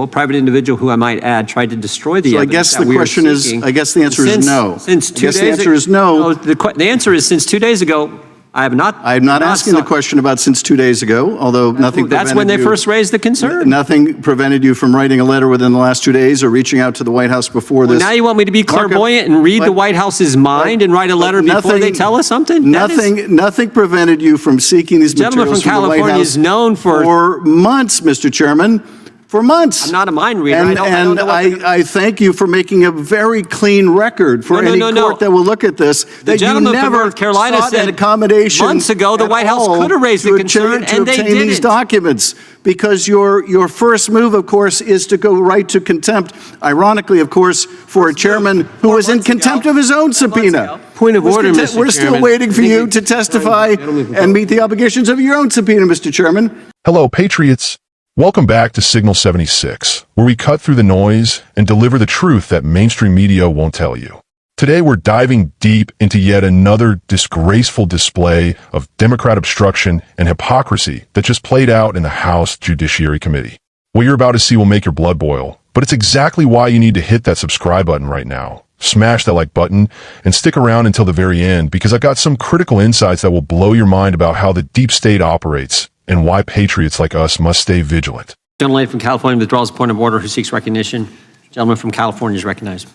A private individual who, I might add, tried to destroy the evidence. So I guess the question is, I guess the answer is no. Since 2 days ago. The answer is no. The answer is since 2 days ago, I'm not asking the question about since 2 days ago, although nothing prevented That's when they first raised the concern. Nothing prevented you from writing a letter within the last 2 days or reaching out to the White House before this. Now you want me to be clairvoyant and read the White House's mind and write a letter before they tell us something? Nothing prevented you from seeking these materials from the White House. California is known for months, Mr. Chairman. For months. I'm not a mind reader. And I thank you for making a very clean record for any court that will look at this. The gentleman from North Carolina said accommodation months ago the White House could have raised the concern, and they didn't. These documents, because your first move, of course, is to go right to contempt. Ironically, of course, for a chairman who was in contempt of his own subpoena. Point of order, Mr. Chairman. We're still waiting for you to testify and meet the obligations of your own subpoena, Mr. Chairman. Hello, Patriots. Welcome back to Signal 76, where we cut through the noise and deliver the truth that mainstream media won't tell you. Today, we're diving deep into yet another disgraceful display of Democrat obstruction and hypocrisy that just played out in the House Judiciary Committee. What you're about to see will make your blood boil, but it's exactly why you need to hit that subscribe button right now. Smash that like button and stick around until the very end, because I've got some critical insights that will blow your mind about how the deep state operates and why patriots like us must stay vigilant. Gentleman from California withdraws a point of order who seeks recognition. Gentleman from California is recognized.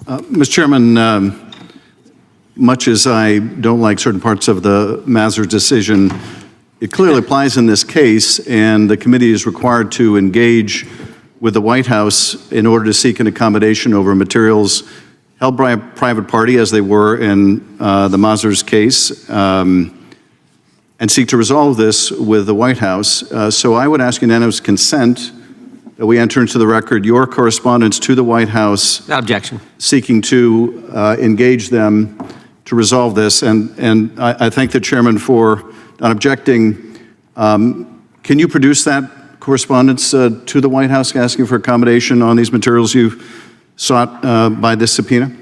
Mr. Chairman, much as I don't like certain parts of the Mazars decision, it clearly applies in this case, and the committee is required to engage with the White House in order to seek an accommodation over materials held by a private party, as they were in the Mazars case, and seek to resolve this with the White House. So I would ask unanimous consent that we enter into the record your correspondence to the White House. Objection. Seeking to engage them to resolve this. And I thank the chairman for not objecting. Can you produce that correspondence to the White House asking for accommodation on these materials you sought by this subpoena?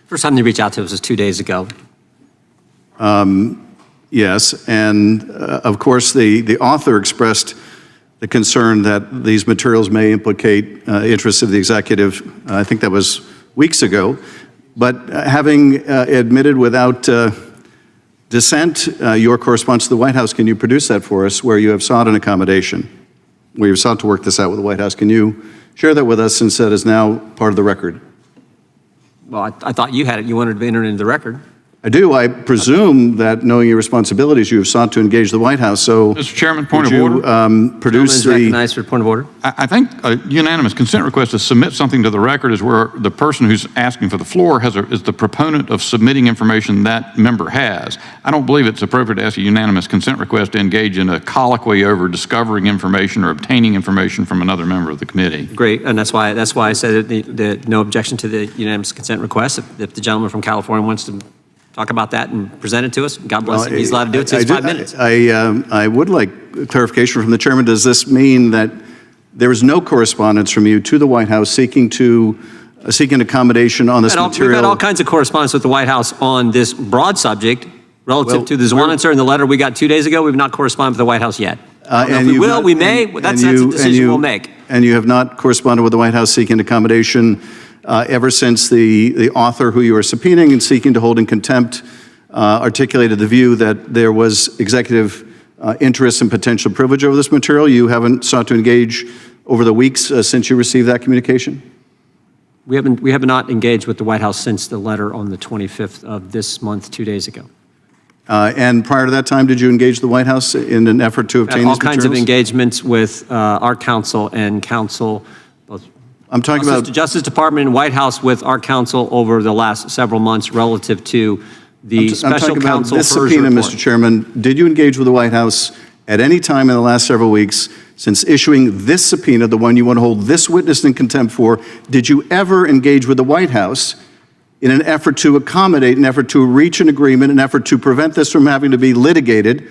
First time they reached out to us was 2 days ago. Yes, and of course the author expressed the concern that these materials may implicate interests of the executive. I think that was weeks ago. But having admitted without dissent your correspondence to the White House, can you produce that for us where you have sought an accommodation, where you've sought to work this out with the White House? Can you share that with us since that is now part of the record? Well, I thought you had it. You wanted to enter it into the record. I do. I presume that, knowing your responsibilities, you have sought to engage the White House. So, Mr. Chairman, point of order. Produce the recognized for point of order. I think a unanimous consent request to submit something to the record is where the person who's asking for the floor is the proponent of submitting information that member has. I don't believe it's appropriate to ask a unanimous consent request to engage in a colloquy over discovering information or obtaining information from another member of the committee. Great, and that's why I said that no objection to the unanimous consent request. If the gentleman from California wants to talk about that and present it to us, God bless him. He's allowed to do it. Takes 5 minutes. I would like clarification from the chairman. Does this mean that there is no correspondence from you to the White House seeking accommodation on this material? We've had all kinds of correspondence with the White House on this broad subject relative to the Zwanitzer and the letter we got 2 days ago. We've not corresponded with the White House yet. And we will, we may. That's a decision we'll make. And you have not corresponded with the White House seeking accommodation ever since the author who you are subpoenaing and seeking to hold in contempt articulated the view that there was executive interest and potential privilege over this material. You haven't sought to engage over the weeks since you received that communication? We have not engaged with the White House since the letter on the 25th of this month, 2 days ago. And prior to that time, did you engage the White House in an effort to obtain these materials? All kinds of engagements with our counsel and counsel, both I'm talking about the Justice Department and White House, with our counsel over the last several months relative to the special counsel this subpoena, Mr. Chairman. Did you engage with the White House at any time in the last several weeks since issuing this subpoena, the one you want to hold this witness in contempt for? Did you ever engage with the White House in an effort to accommodate, an effort to reach an agreement, an effort to prevent this from having to be litigated?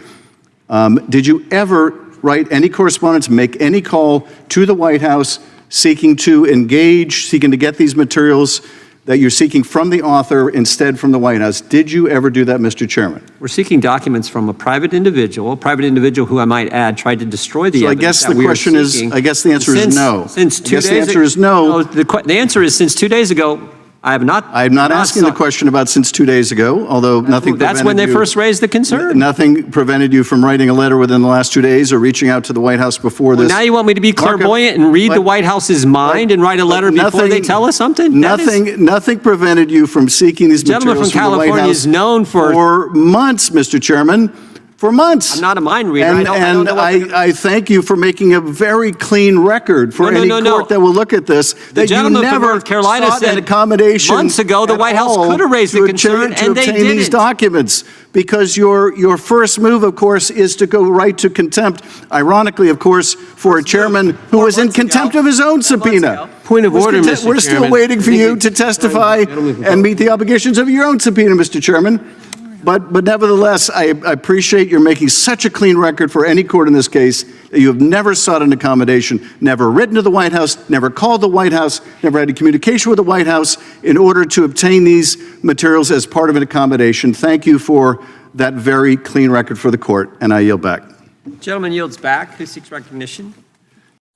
Did you ever write any correspondence, make any call to the White House seeking to engage, seeking to get these materials that you're seeking from the author instead from the White House. Did you ever do that, Mr. Chairman? We're seeking documents from a private individual who, I might add, tried to destroy the So I evidence guess that the we are question is, seeking. I guess the answer is no. Since 2 I guess days the answer is no. The answer is since 2 days ago, I have not. I'm not asking the question about since 2 days ago, although nothing That's when they first raised the concern. Nothing prevented you from writing a letter within the last 2 days or reaching out to the White House before this. Now you want me to be clairvoyant and read the White House's mind and write a letter before they tell us something? Nothing prevented you from seeking these materials from the White House. California is known for months, Mr. Chairman. For months. I'm not a mind reader. And I thank you for making a very clean record for any court that will look at this. The gentleman from North Carolina said months ago the White House could have raised the concern, and they didn't. These documents, because your first move, of course, is to go right to contempt. Ironically, of course, for a chairman who was in contempt of his own subpoena. Point of order, Mr. Chairman. We're still waiting for you to testify and meet the obligations of your own subpoena, Mr. Chairman. But nevertheless, I appreciate you're making such a clean record for any court in this case that you have never sought an accommodation, never written to the White House, never called the White House, never had a communication with the White House in order to obtain these materials as part of an accommodation. Thank you for that very clean record for the court, and I yield back. Gentleman yields back. Who seeks recognition?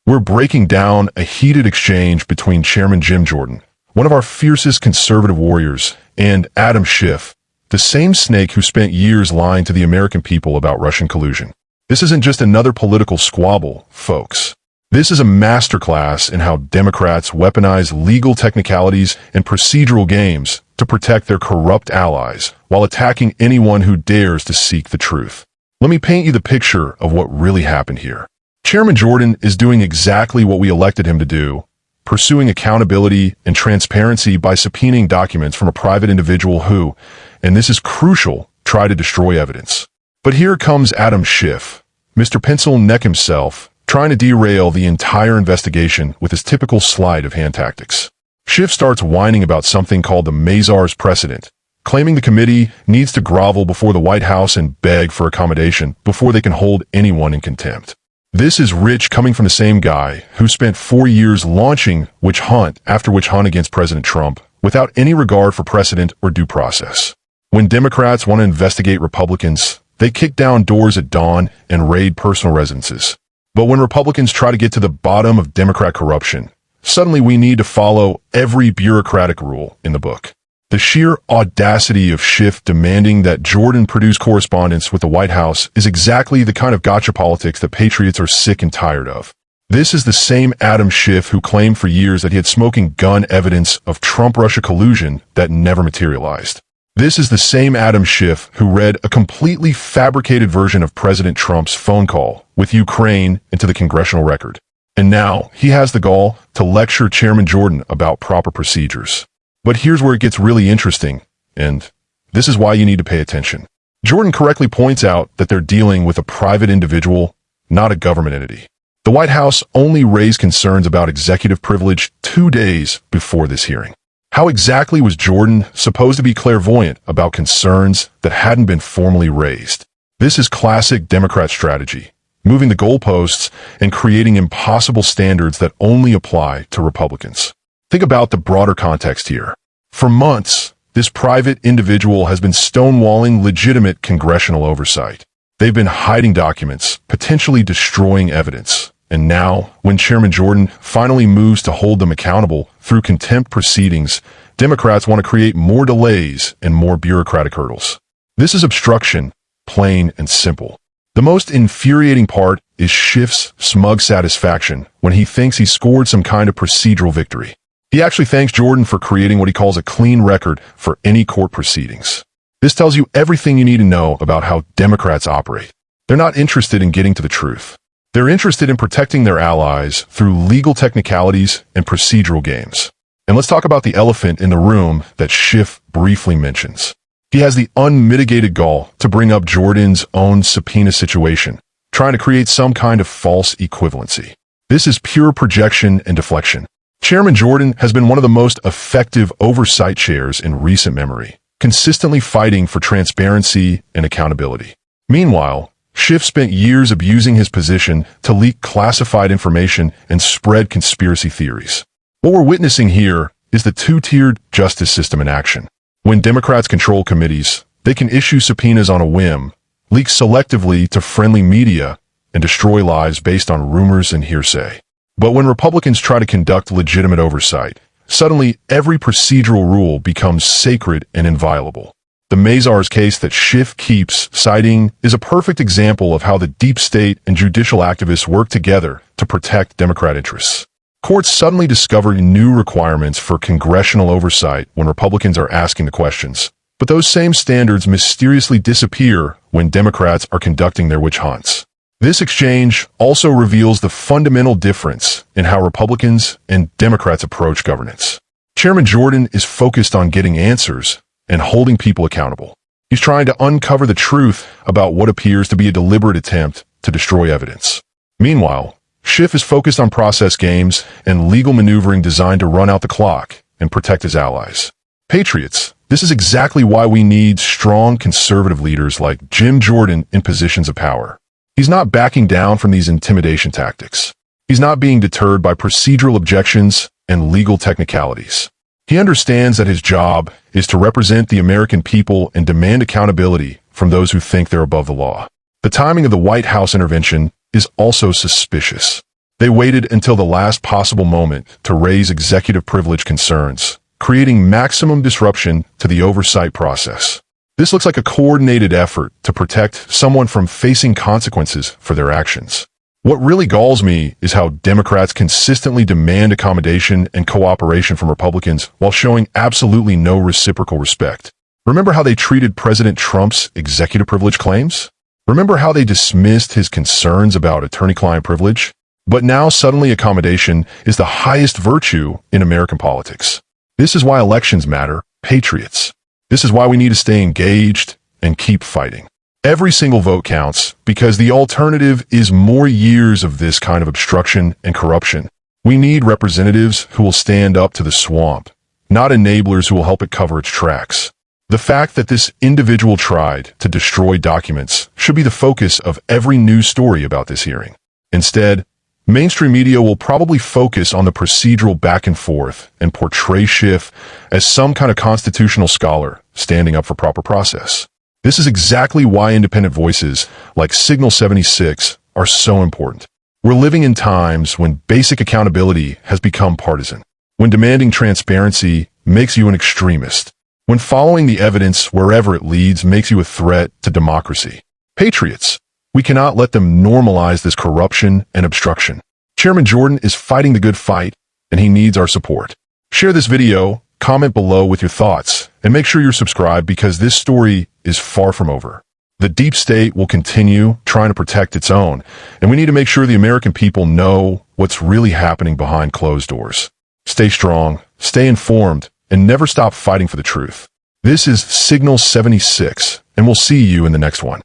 We're breaking down a heated exchange between Chairman Jim Jordan, one of our fiercest conservative warriors, and Adam Schiff, the same snake who spent years lying to the American people about Russian collusion. This isn't just another political squabble, folks. This is a masterclass in how Democrats weaponize legal technicalities and procedural games to protect their corrupt allies while attacking anyone who dares to seek the truth. Let me paint you the picture of what really happened here. Chairman Jordan is doing exactly what we elected him to do, pursuing accountability and transparency by subpoenaing documents from a private individual who, and this is crucial, try to destroy evidence. But here comes Adam Schiff, Mr. Pencil Neck himself, trying to derail the entire investigation with his typical sleight of hand tactics. Schiff starts whining about something called the Mazars precedent, claiming the committee needs to grovel before the White House and beg for accommodation before they can hold anyone in contempt. This is rich coming from the same guy who spent 4 years launching witch hunt after witch hunt against President Trump without any regard for precedent or due process. When Democrats want to investigate Republicans, they kick down doors at dawn and raid personal residences. But when Republicans try to get to the bottom of Democrat corruption, suddenly we need to follow every bureaucratic rule in the book. The sheer audacity of Schiff demanding that Jordan produce correspondence with the White House is exactly the kind of gotcha politics that patriots are sick and tired of. This is the same Adam Schiff who claimed for years that he had smoking gun evidence of Trump-Russia collusion that never materialized. This is the same Adam Schiff who read a completely fabricated version of President Trump's phone call with Ukraine into the Congressional record. And now he has the gall to lecture Chairman Jordan about proper procedures. But here's where it gets really interesting, and this is why you need to pay attention. Jordan correctly points out that they're dealing with a private individual, not a government entity. The White House only raised concerns about executive privilege 2 days before this hearing. How exactly was Jordan supposed to be clairvoyant about concerns that hadn't been formally raised? This is classic Democrat strategy, moving the goalposts and creating impossible standards that only apply to Republicans. Think about the broader context here. For months, this private individual has been stonewalling legitimate congressional oversight. They've been hiding documents, potentially destroying evidence. And now, when Chairman Jordan finally moves to hold them accountable through contempt proceedings, Democrats want to create more delays and more bureaucratic hurdles. This is obstruction, plain and simple. The most infuriating part is Schiff's smug satisfaction when he thinks he scored some kind of procedural victory. He actually thanks Jordan for creating what he calls a clean record for any court proceedings. This tells you everything you need to know about how Democrats operate. They're not interested in getting to the truth. They're interested in protecting their allies through legal technicalities and procedural games. And let's talk about the elephant in the room that Schiff briefly mentions. He has the unmitigated gall to bring up Jordan's own subpoena situation, trying to create some kind of false equivalency. This is pure projection and deflection. Chairman Jordan has been one of the most effective oversight chairs in recent memory, consistently fighting for transparency and accountability. Meanwhile, Schiff spent years abusing his position to leak classified information and spread conspiracy theories. What we're witnessing here is the two-tiered justice system in action. When Democrats control committees, they can issue subpoenas on a whim, leak selectively to friendly media, and destroy lives based on rumors and hearsay. But when Republicans try to conduct legitimate oversight, suddenly every procedural rule becomes sacred and inviolable. The Mazars case that Schiff keeps citing is a perfect example of how the deep state and judicial activists work together to protect Democrat interests. Courts suddenly discover new requirements for congressional oversight when Republicans are asking the questions. But those same standards mysteriously disappear when Democrats are conducting their witch hunts. This exchange also reveals the fundamental difference in how Republicans and Democrats approach governance. Chairman Jordan is focused on getting answers and holding people accountable. He's trying to uncover the truth about what appears to be a deliberate attempt to destroy evidence. Meanwhile, Schiff is focused on process games and legal maneuvering designed to run out the clock and protect his allies. Patriots, this is exactly why we need strong conservative leaders like Jim Jordan in positions of power. He's not backing down from these intimidation tactics. He's not being deterred by procedural objections and legal technicalities. He understands that his job is to represent the American people and demand accountability from those who think they're above the law. The timing of the White House intervention is also suspicious. They waited until the last possible moment to raise executive privilege concerns, creating maximum disruption to the oversight process. This looks like a coordinated effort to protect someone from facing consequences for their actions. What really galls me is how Democrats consistently demand accommodation and cooperation from Republicans while showing absolutely no reciprocal respect. Remember how they treated President Trump's executive privilege claims? Remember how they dismissed his concerns about attorney-client privilege? But now suddenly accommodation is the highest virtue in American politics. This is why elections matter, patriots. This is why we need to stay engaged and keep fighting. Every single vote counts because the alternative is more years of this kind of obstruction and corruption. We need representatives who will stand up to the swamp, not enablers who will help it cover its tracks. The fact that this individual tried to destroy documents should be the focus of every news story about this hearing. Instead, mainstream media will probably focus on the procedural back and forth and portray Schiff as some kind of constitutional scholar standing up for proper process. This is exactly why independent voices like Signal 76 are so important. We're living in times when basic accountability has become partisan, when demanding transparency makes you an extremist, when following the evidence wherever it leads makes you a threat to democracy. Patriots, we cannot let them normalize this corruption and obstruction. Chairman Jordan is fighting the good fight, and he needs our support. Share this video, comment below with your thoughts, and make sure you're subscribed because this story is far from over. The deep state will continue trying to protect its own, and we need to make sure the American people know what's really happening behind closed doors. Stay strong, stay informed, and never stop fighting for the truth. This is Signal 76, and we'll see you in the next one.